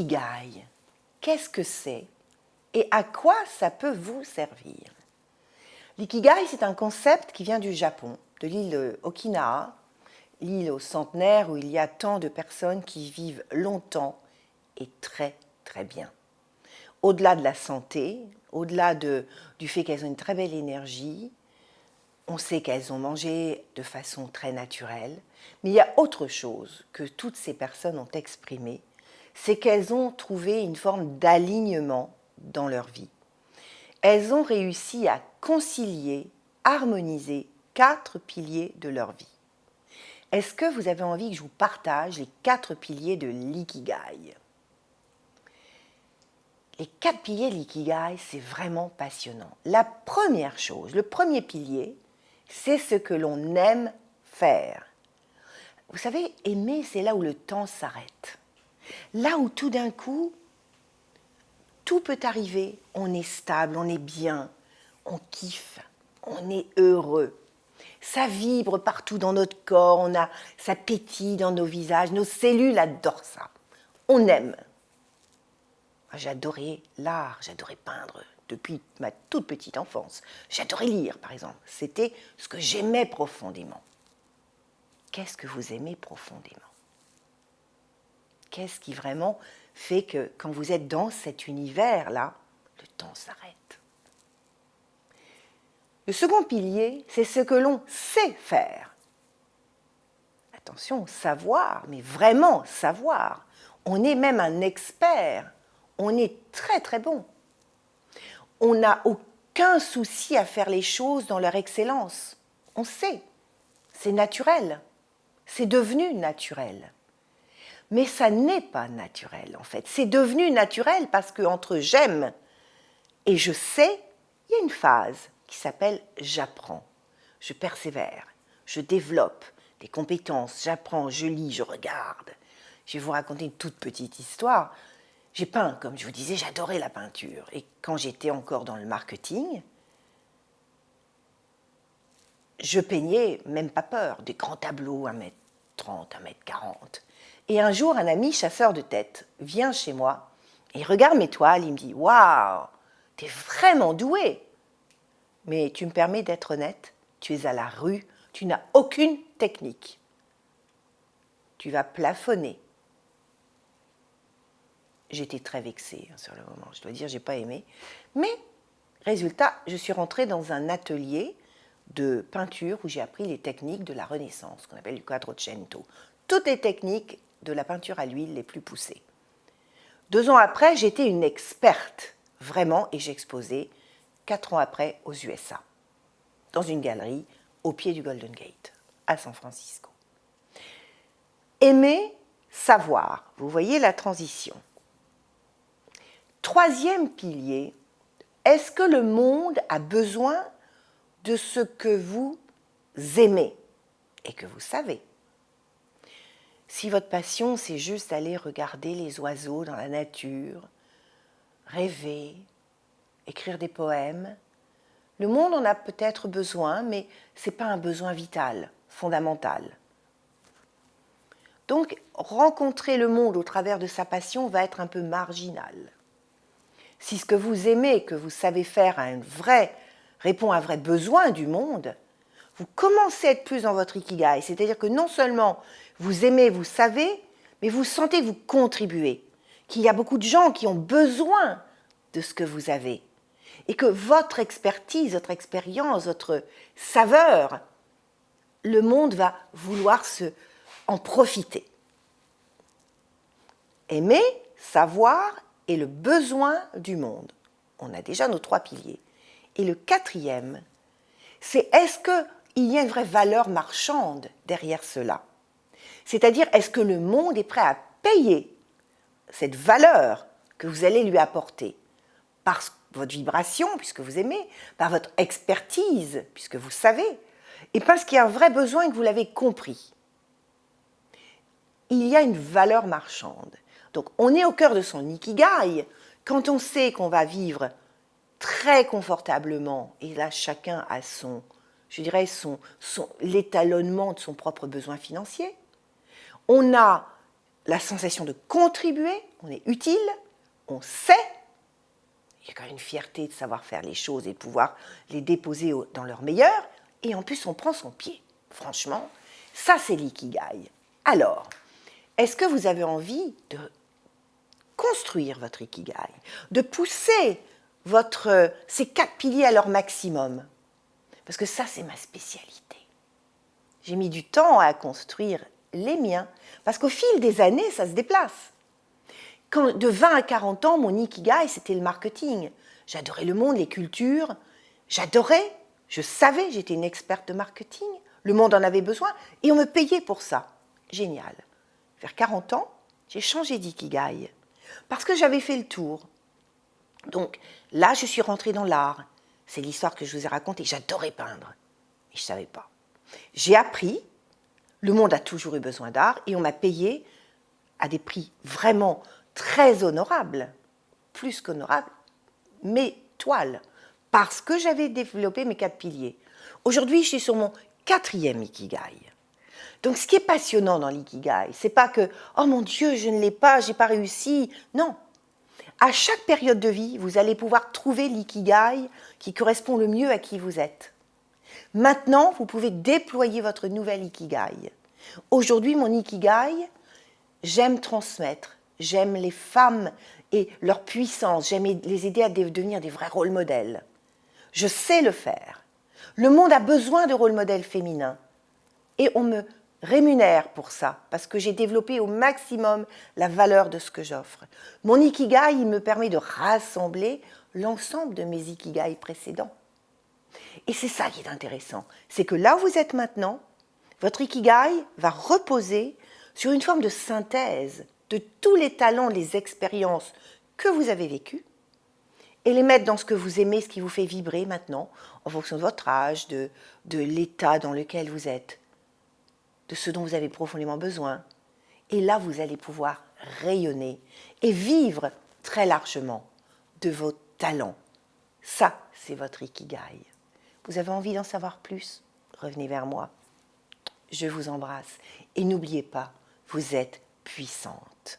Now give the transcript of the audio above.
L'ikigai, qu'est-ce que c'est et à quoi ça peut vous servir? L'ikigai, c'est un concept qui vient du Japon, de l'île Okinawa, l'île au centenaire où il y a tant de personnes qui vivent longtemps et très très bien. Au-delà de la santé, au-delà du fait qu'elles ont une très belle énergie, on sait qu'elles ont mangé de façon très naturelle, mais il y a autre chose que toutes ces personnes ont exprimé, c'est qu'elles ont trouvé une forme d'alignement dans leur vie. Elles ont réussi à concilier, harmoniser 4 piliers de leur vie. Est-ce que vous avez envie que je vous partage les 4 piliers de l'ikigai? Les 4 piliers de l'ikigai, c'est vraiment passionnant. La première chose, le premier pilier, c'est ce que l'on aime faire. Vous savez, aimer, c'est là où le temps s'arrête. Là où tout d'un coup, tout peut arriver, on est stable, on est bien, on kiffe, on est heureux. Ça vibre partout dans notre corps, ça pétille dans nos visages, nos cellules adorent ça. On aime. J'adorais l'art, j'adorais peindre depuis ma toute petite enfance. J'adorais lire, par exemple. C'était ce que j'aimais profondément. Qu'est-ce que vous aimez profondément? Qu'est-ce qui vraiment fait que quand vous êtes dans cet univers-là, le temps s'arrête? Le second pilier, c'est ce que l'on sait faire. Attention, savoir, mais vraiment savoir. On est même un expert. On est très très bon. On n'a aucun souci à faire les choses dans leur excellence. On sait, c'est naturel. C'est devenu naturel. Mais ça n'est pas naturel en fait. C'est devenu naturel parce qu'entre j'aime et je sais, il y a une phase qui s'appelle j'apprends. Je persévère, je développe des compétences, j'apprends, je lis, je regarde. Je vais vous raconter une toute petite histoire. J'ai peint, comme je vous disais, j'adorais la peinture. Et quand j'étais encore dans le marketing, je peignais, même pas peur, des grands tableaux, 1m30, 1m40. Et un jour, un ami chasseur de tête vient chez moi, et il regarde mes toiles, il me dit « Waouh, t'es vraiment doué !» Mais tu me permets d'être honnête, tu es à la rue, tu n'as aucune technique. Tu vas plafonner. J'étais très vexée sur le moment, je dois dire, je n'ai pas aimé. Mais, résultat, je suis rentrée dans un atelier de peinture où j'ai appris les techniques de la Renaissance, qu'on appelle du Quattrocento. Toutes les techniques de la peinture à l'huile les plus poussées. 2 ans après, j'étais une experte, vraiment, et j'ai exposé 4 ans après aux USA, dans une galerie au pied du Golden Gate, à San Francisco. Aimer, savoir, vous voyez la transition. Troisième pilier, est-ce que le monde a besoin de ce que vous aimez et que vous savez? Si votre passion, c'est juste aller regarder les oiseaux dans la nature, rêver, écrire des poèmes, le monde en a peut-être besoin, mais ce n'est pas un besoin vital, fondamental. Donc, rencontrer le monde au travers de sa passion va être un peu marginal. Si ce que vous aimez, que vous savez faire répond à un vrai besoin du monde, vous commencez à être plus dans votre ikigai. C'est-à-dire que non seulement vous aimez, vous savez, mais vous sentez que vous contribuez, qu'il y a beaucoup de gens qui ont besoin de ce que vous avez. Et que votre expertise, votre expérience, votre saveur, le monde va vouloir en profiter. Aimer, savoir et le besoin du monde. On a déjà nos 3 piliers. Et le 4e, c'est est-ce qu'il y a une vraie valeur marchande derrière cela? C'est-à-dire, est-ce que le monde est prêt à payer cette valeur que vous allez lui apporter par votre vibration, puisque vous aimez, par votre expertise, puisque vous savez, et parce qu'il y a un vrai besoin et que vous l'avez compris. Il y a une valeur marchande. Donc, on est au cœur de son ikigai quand on sait qu'on va vivre très confortablement, et là, chacun a l'étalonnement de son propre besoin financier. On a la sensation de contribuer, on est utile, on sait. Il y a quand même une fierté de savoir faire les choses et de pouvoir les déposer dans leur meilleur. Et en plus, on prend son pied. Franchement, ça, c'est l'ikigai. Alors, est-ce que vous avez envie de construire votre ikigai, de pousser ces 4 piliers à leur maximum? Parce que ça, c'est ma spécialité. J'ai mis du temps à construire les miens, parce qu'au fil des années, ça se déplace. Quand, de 20 à 40 ans, mon ikigai, c'était le marketing. J'adorais le monde, les cultures. J'adorais, je savais, j'étais une experte de marketing. Le monde en avait besoin et on me payait pour ça. Génial. Vers 40 ans, j'ai changé d'ikigai parce que j'avais fait le tour. Donc là, je suis rentrée dans l'art. C'est l'histoire que je vous ai racontée. J'adorais peindre. Et je ne savais pas. J'ai appris, le monde a toujours eu besoin d'art et on m'a payé à des prix vraiment très honorables, plus qu'honorables, mes toiles, parce que j'avais développé mes 4 piliers. Aujourd'hui, je suis sur mon 4e ikigai. Donc, ce qui est passionnant dans l'ikigai, c'est pas que « Oh mon Dieu, je ne l'ai pas, j'ai pas réussi ». Non. À chaque période de vie, vous allez pouvoir trouver l'ikigai qui correspond le mieux à qui vous êtes. Maintenant, vous pouvez déployer votre nouvel ikigai. Aujourd'hui, mon ikigai, j'aime transmettre, j'aime les femmes et leur puissance, j'aime les aider à devenir des vrais rôles modèles. Je sais le faire. Le monde a besoin de rôles modèles féminins. Et on me rémunère pour ça, parce que j'ai développé au maximum la valeur de ce que j'offre. Mon ikigai, il me permet de rassembler l'ensemble de mes ikigai précédents. Et c'est ça qui est intéressant, c'est que là où vous êtes maintenant, votre ikigai va reposer sur une forme de synthèse de tous les talents, les expériences que vous avez vécues, et les mettre dans ce que vous aimez, ce qui vous fait vibrer maintenant, en fonction de votre âge, de l'état dans lequel vous êtes, de ce dont vous avez profondément besoin. Et là, vous allez pouvoir rayonner et vivre très largement de vos talents. Ça, c'est votre ikigai. Vous avez envie d'en savoir plus? Revenez vers moi. Je vous embrasse. Et n'oubliez pas, vous êtes puissante.